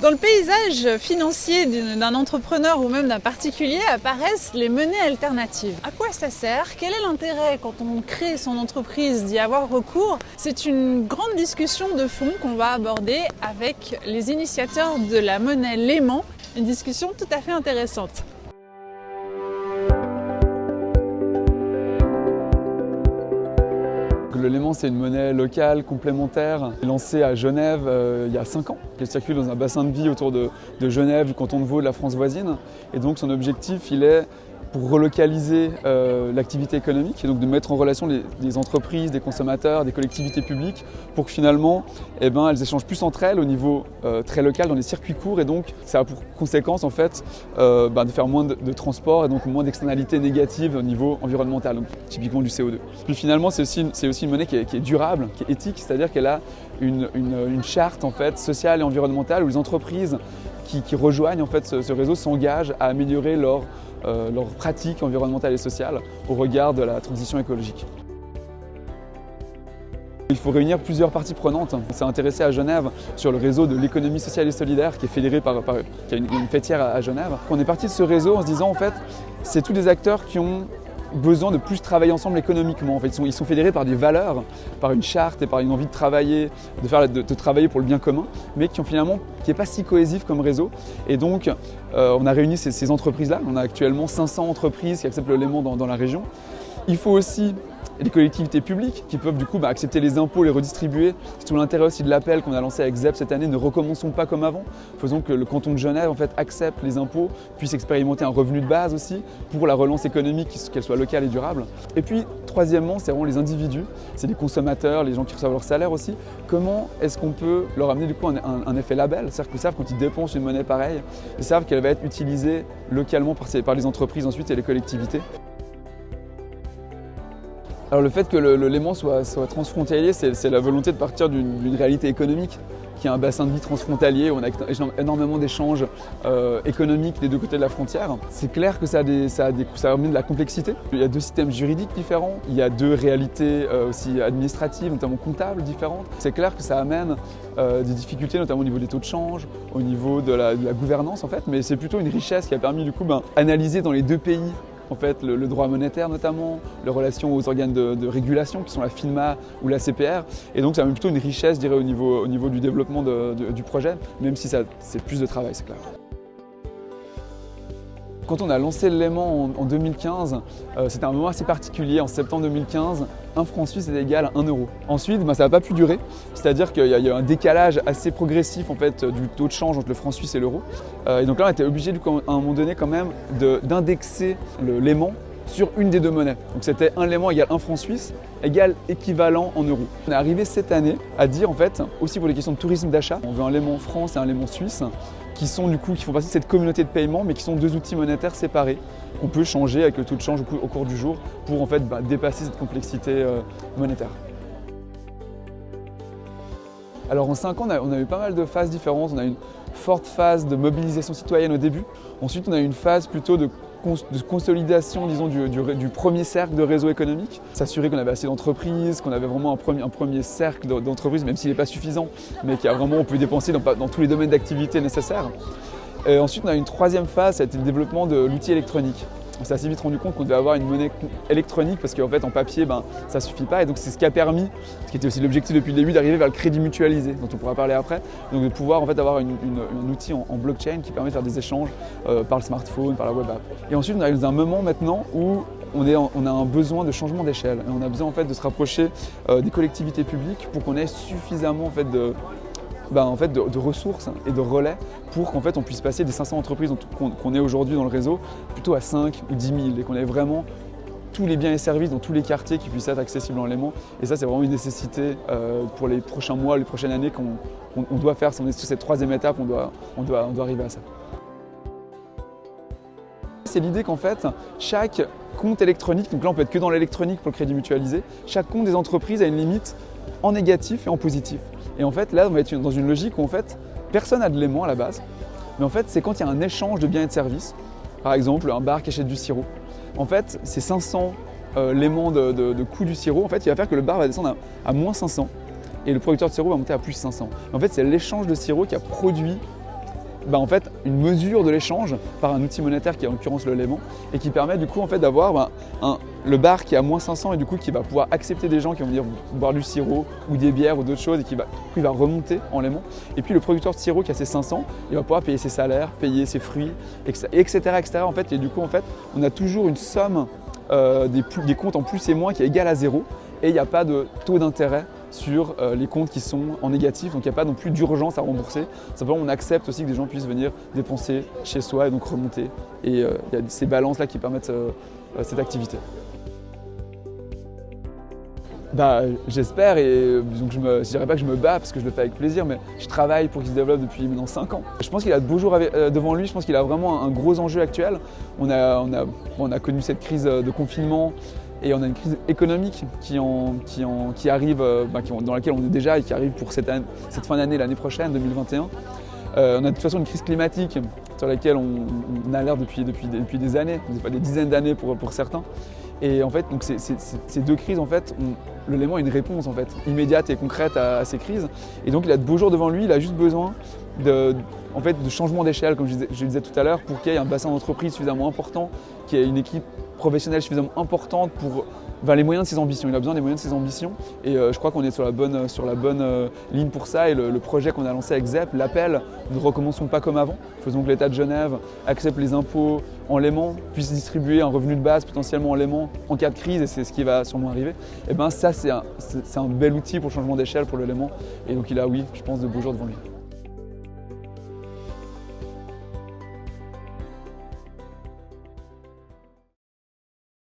Dans le paysage financier d'un entrepreneur ou même d'un particulier apparaissent les monnaies alternatives. À quoi ça sert? Quel est l'intérêt quand on crée son entreprise d'y avoir recours? C'est une grande discussion de fond qu'on va aborder avec les initiateurs de la monnaie Léman. Une discussion tout à fait intéressante. Le Léman, c'est une monnaie locale, complémentaire, lancée à Genève il y a 5 ans. Elle circule dans un bassin de vie autour de Genève, du canton de Vaud, de la France voisine. Et donc son objectif, il est pour relocaliser l'activité économique et donc de mettre en relation les entreprises, des consommateurs, des collectivités publiques pour que finalement elles échangent plus entre elles au niveau très local dans les circuits courts et donc ça a pour conséquence en fait de faire moins de transport et donc moins d'externalités négatives au niveau environnemental, donc typiquement du CO2. Puis finalement c'est aussi une monnaie qui est durable, qui est éthique, c'est-à-dire qu'elle a une charte en fait sociale et environnementale où les entreprises qui rejoignent en fait ce réseau s'engagent à améliorer leurs pratiques environnementales et sociales au regard de la transition écologique. Il faut réunir plusieurs parties prenantes. On s'est intéressé à Genève sur le réseau de l'économie sociale et solidaire qui est fédéré qui a une fêtière à Genève. On est parti de ce réseau en se disant en fait c'est tous des acteurs qui ont besoin de plus travailler ensemble économiquement. En fait, ils sont fédérés par des valeurs, par une charte et par une envie de travailler, de travailler pour le bien commun, mais qui n'est pas si cohésif comme réseau. Et donc, on a réuni ces entreprises-là. On a actuellement 500 entreprises qui acceptent le Léman dans la région. Il faut aussi les collectivités publiques qui peuvent du coup accepter les impôts, les redistribuer. C'est tout l'intérêt aussi de l'appel qu'on a lancé avec ZEP cette année, ne recommençons pas comme avant. Faisons que le canton de Genève en fait, accepte les impôts, puisse expérimenter un revenu de base aussi pour la relance économique, qu'elle soit locale et durable. Et puis troisièmement, c'est vraiment les individus, c'est les consommateurs, les gens qui reçoivent leur salaire aussi. Comment est-ce qu'on peut leur amener du coup un effet label? C'est-à-dire qu'ils savent quand ils dépensent une monnaie pareille, ils savent qu'elle va être utilisée localement par les entreprises ensuite et les collectivités. Alors le fait que le Léman soit transfrontalier, c'est la volonté de partir d'une réalité économique qui est un bassin de vie transfrontalier où on a énormément d'échanges économiques des deux côtés de la frontière. C'est clair que ça amène de la complexité. Il y a deux systèmes juridiques différents, il y a deux réalités aussi administratives, notamment comptables différentes. C'est clair que ça amène des difficultés, notamment au niveau des taux de change, au niveau de la gouvernance en fait, mais c'est plutôt une richesse qui a permis du coup analyser dans les deux pays en fait, le droit monétaire notamment, les relations aux organes de régulation qui sont la FINMA ou la CPR. Et donc ça amène plutôt une richesse, je dirais, au niveau du développement du projet, même si c'est plus de travail, c'est clair. Quand on a lancé le Léman en 2015, c'était un moment assez particulier. En septembre 2015, 1 franc suisse est égal à 1 euro. Ensuite, ça n'a pas pu durer, c'est-à-dire qu'il y a eu un décalage assez progressif en fait, du taux de change entre le franc suisse et l'euro. Et donc là, on était obligé à un moment donné quand même d'indexer le Léman sur une des deux monnaies. Donc c'était un Léman égale 1 franc suisse égale équivalent en euros. On est arrivé cette année à dire en fait, aussi pour les questions de tourisme d'achat, on veut un Léman France et un Léman suisse qui font partie de cette communauté de paiement mais qui sont deux outils monétaires séparés qu'on peut changer avec le taux de change au cours du jour pour en fait dépasser cette complexité monétaire. Alors en 5 ans, on a eu pas mal de phases différentes. On a eu une forte phase de mobilisation citoyenne au début. Ensuite, on a eu une phase plutôt de consolidation, disons, du premier cercle de réseau économique. S'assurer qu'on avait assez d'entreprises, qu'on avait vraiment un premier cercle d'entreprises, même s'il n'est pas suffisant, mais on peut dépenser dans tous les domaines d'activité nécessaires. Et ensuite, on a eu une troisième phase, ça a été le développement de l'outil électronique. On s'est assez vite rendu compte qu'on devait avoir une monnaie électronique parce qu'en fait en papier ça ne suffit pas et donc c'est ce qui a permis, ce qui était aussi l'objectif depuis le début, d'arriver vers le crédit mutualisé dont on pourra parler après, donc de pouvoir en fait avoir un outil en blockchain qui permet de faire des échanges par le smartphone, par la web app. Et ensuite on arrive dans un moment maintenant où on a un besoin de changement d'échelle et on a besoin en fait de se rapprocher des collectivités publiques pour qu'on ait suffisamment en fait de ressources et de relais pour qu'en fait on puisse passer des 500 entreprises qu'on est aujourd'hui dans le réseau plutôt à 5 ou 10 000 et qu'on ait vraiment tous les biens et services dans tous les quartiers qui puissent être accessibles en Léman. Et ça c'est vraiment une nécessité pour les prochains mois, les prochaines années qu'on doit faire. Si on est sur cette troisième étape, on doit arriver à ça. C'est l'idée qu'en fait chaque compte électronique, donc là on peut être que dans l'électronique pour le crédit mutualisé, chaque compte des entreprises a une limite en négatif et en positif. Et en fait, là, on va être dans une logique où en fait, personne n'a de Léman à la base. Mais en fait, c'est quand il y a un échange de biens et de services. Par exemple, un bar qui achète du sirop. En fait, ces 500 Léman de coût du sirop, en fait, il va faire que le bar va descendre à moins 500 et le producteur de sirop va monter à plus 500. En fait, c'est l'échange de sirop qui a produit en fait, une mesure de l'échange par un outil monétaire qui est en l'occurrence le Léman et qui permet du coup en fait, d'avoir le bar qui est à moins 500 et du coup qui va pouvoir accepter des gens qui vont venir boire du sirop ou des bières ou d'autres choses et qui va remonter en Léman. Et puis le producteur de sirop qui a ses 500, il va pouvoir payer ses salaires, payer ses fruits, etc. etc. En fait, et du coup en fait, on a toujours une somme des comptes en plus et moins qui est égale à 0 et il n'y a pas de taux d'intérêt sur les comptes qui sont en négatif, donc il n'y a pas non plus d'urgence à rembourser. Simplement, on accepte aussi que des gens puissent venir dépenser chez soi et donc remonter. Et il y a ces balances-là qui permettent cette activité. J'espère et donc je ne dirais pas que je me bats parce que je le fais avec plaisir, mais je travaille pour qu'il se développe depuis maintenant 5 ans. Je pense qu'il a de beaux jours devant lui, je pense qu'il a vraiment un gros enjeu actuel. On a connu cette crise de confinement et on a une crise économique qui arrive, dans laquelle on est déjà et qui arrive pour cette fin d'année, l'année prochaine, 2021. On a de toute façon une crise climatique sur laquelle on a l'air depuis des années, des dizaines d'années pour certains. Et en fait, donc ces deux crises, en fait, le Léman a une réponse en fait, immédiate et concrète à ces crises. Et donc il a de beaux jours devant lui, il a juste besoin de changement d'échelle, comme je disais tout à l'heure, pour qu'il y ait un bassin d'entreprise suffisamment important, qu'il y ait une équipe professionnelle suffisamment importante pour les moyens de ses ambitions. Il a besoin des moyens de ses ambitions et je crois qu'on est sur la bonne ligne pour ça. Et le projet qu'on a lancé avec ZEP, l'appel « Ne recommençons pas comme avant », faisons que l'État de Genève accepte les impôts en Léman, puisse distribuer un revenu de base potentiellement en Léman en cas de crise, et c'est ce qui va sûrement arriver. Et ça, c'est un bel outil pour le changement d'échelle pour le Léman. Et donc il a, oui, je pense, de beaux jours devant lui.